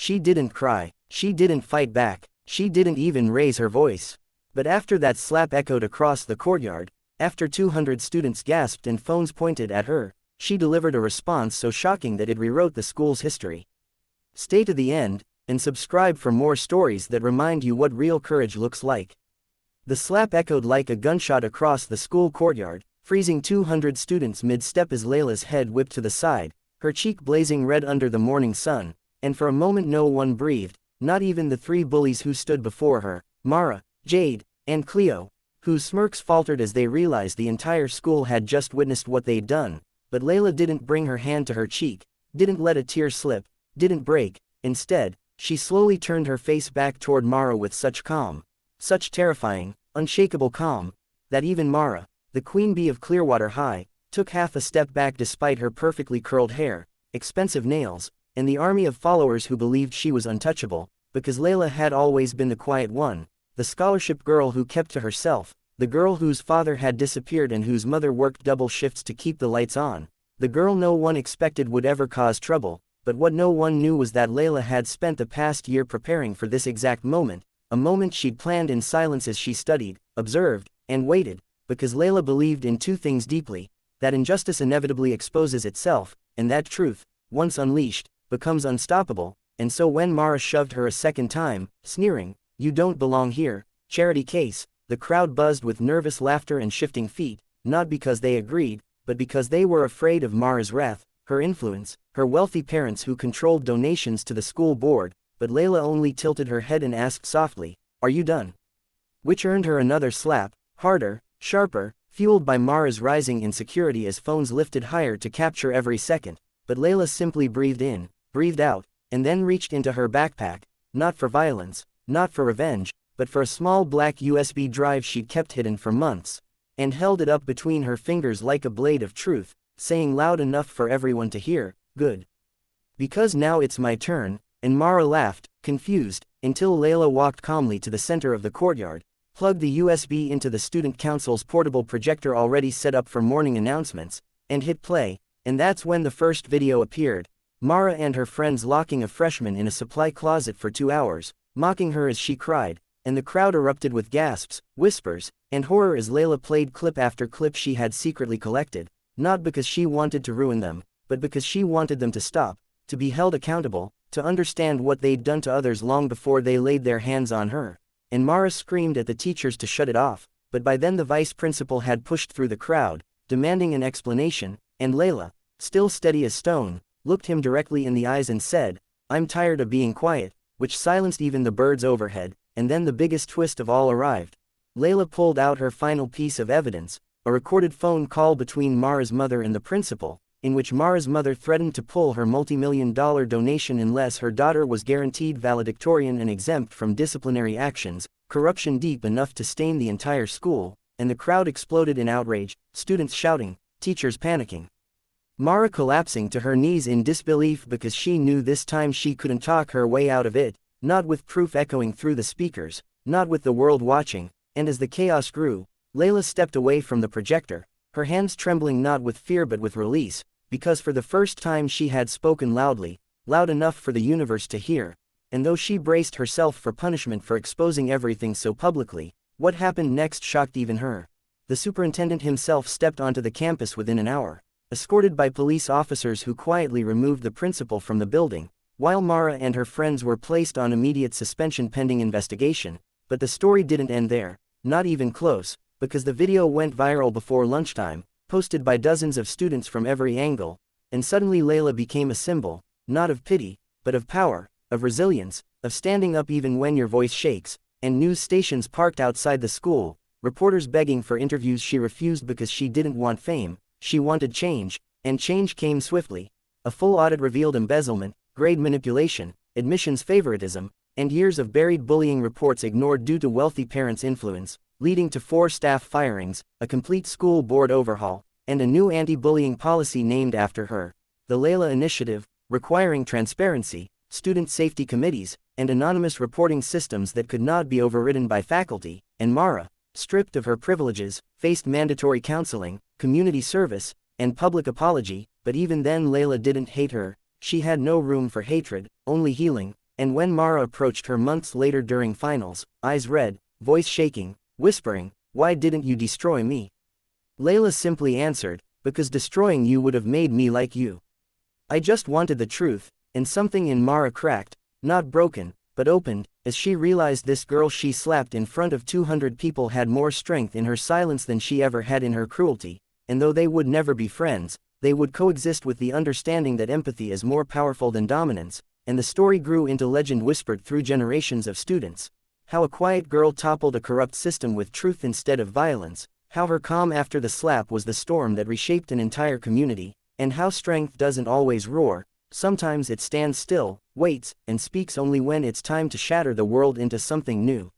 She didn't cry, she didn't fight back, she didn't even raise her voice. But after that slap echoed across the courtyard, after 200 students gasped and phones pointed at her, she delivered a response so shocking that it rewrote the school's history. Stay to the end, and subscribe for more stories that remind you what real courage looks like. The slap echoed like a gunshot across the school courtyard, freezing 200 students mid-step as Layla's head whipped to the side, her cheek blazing red under the morning sun, and for a moment no one breathed, not even the three bullies who stood before her, Mara, Jade, and Cleo, whose smirks faltered as they realized the entire school had just witnessed what they'd done. But Layla didn't bring her hand to her cheek, didn't let a tear slip, didn't break. Instead, she slowly turned her face back toward Mara with such calm, such terrifying, unshakable calm, that even Mara, the queen bee of Clearwater High, took half a step back despite her perfectly curled hair, expensive nails, and the army of followers who believed she was untouchable, because Layla had always been the quiet one, the scholarship girl who kept to herself, the girl whose father had disappeared and whose mother worked double shifts to keep the lights on, the girl no one expected would ever cause trouble. But what no one knew was that Layla had spent the past year preparing for this exact moment, a moment she'd planned in silence as she studied, observed, and waited, because Layla believed in two things deeply: that injustice inevitably exposes itself, and that truth, once unleashed, becomes unstoppable. And so when Mara shoved her a second time, sneering, "You don't belong here, charity case," the crowd buzzed with nervous laughter and shifting feet, not because they agreed, but because they were afraid of Mara's wrath, her influence, her wealthy parents who controlled donations to the school board. But Layla only tilted her head and asked softly, "Are you done?" Which earned her another slap, harder, sharper, fueled by Mara's rising insecurity as phones lifted higher to capture every second. But Layla simply breathed in, breathed out, and then reached into her backpack, not for violence, not for revenge, but for a small black USB drive she'd kept hidden for months, and held it up between her fingers like a blade of truth, saying loud enough for everyone to hear, "Good. Because now it's my turn." And Mara laughed, confused, until Layla walked calmly to the center of the courtyard, plugged the USB into the student council's portable projector already set up for morning announcements, and hit play. And that's when the first video appeared: Mara and her friends locking a freshman in a supply closet for 2 hours, mocking her as she cried, and the crowd erupted with gasps, whispers, and horror as Layla played clip after clip she had secretly collected, not because she wanted to ruin them, but because she wanted them to stop, to be held accountable, to understand what they'd done to others long before they laid their hands on her. And Mara screamed at the teachers to shut it off, but by then the vice principal had pushed through the crowd, demanding an explanation, and Layla, still steady as stone, looked him directly in the eyes and said, "I'm tired of being quiet," which silenced even the birds overhead. And then the biggest twist of all arrived. Layla pulled out her final piece of evidence, a recorded phone call between Mara's mother and the principal, in which Mara's mother threatened to pull her multi-million-dollar donation unless her daughter was guaranteed valedictorian and exempt from disciplinary actions, corruption deep enough to stain the entire school. And the crowd exploded in outrage, students shouting, teachers panicking. Mara collapsing to her knees in disbelief because she knew this time she couldn't talk her way out of it, not with proof echoing through the speakers, not with the world watching. And as the chaos grew, Layla stepped away from the projector, her hands trembling not with fear but with release, because for the first time she had spoken loudly, loud enough for the universe to hear. And though she braced herself for punishment for exposing everything so publicly, what happened next shocked even her. The superintendent himself stepped onto the campus within an hour, escorted by police officers who quietly removed the principal from the building, while Mara and her friends were placed on immediate suspension pending investigation. But the story didn't end there, not even close, because the video went viral before lunchtime, posted by dozens of students from every angle, and suddenly Layla became a symbol, not of pity, but of power, of resilience, of standing up even when your voice shakes. And news stations parked outside the school, reporters begging for interviews. She refused because she didn't want fame, she wanted change, and change came swiftly. A full audit revealed embezzlement, grade manipulation, admissions favoritism, and years of buried bullying reports ignored due to wealthy parents' influence, leading to 4 staff firings, a complete school board overhaul, and a new anti-bullying policy named after her, the Layla Initiative, requiring transparency, student safety committees, and anonymous reporting systems that could not be overridden by faculty. And Mara, stripped of her privileges, faced mandatory counseling, community service, and public apology. But even then Layla didn't hate her. She had no room for hatred, only healing. And when Mara approached her months later during finals, eyes red, voice shaking, whispering, "Why didn't you destroy me?" Layla simply answered, "Because destroying you would have made me like you. I just wanted the truth," and something in Mara cracked, not broken, but opened, as she realized this girl she slapped in front of 200 people had more strength in her silence than she ever had in her cruelty, and though they would never be friends, they would coexist with the understanding that empathy is more powerful than dominance, and the story grew into legend whispered through generations of students. How a quiet girl toppled a corrupt system with truth instead of violence, how her calm after the slap was the storm that reshaped an entire community, and how strength doesn't always roar, sometimes it stands still, waits, and speaks only when it's time to shatter the world into something new.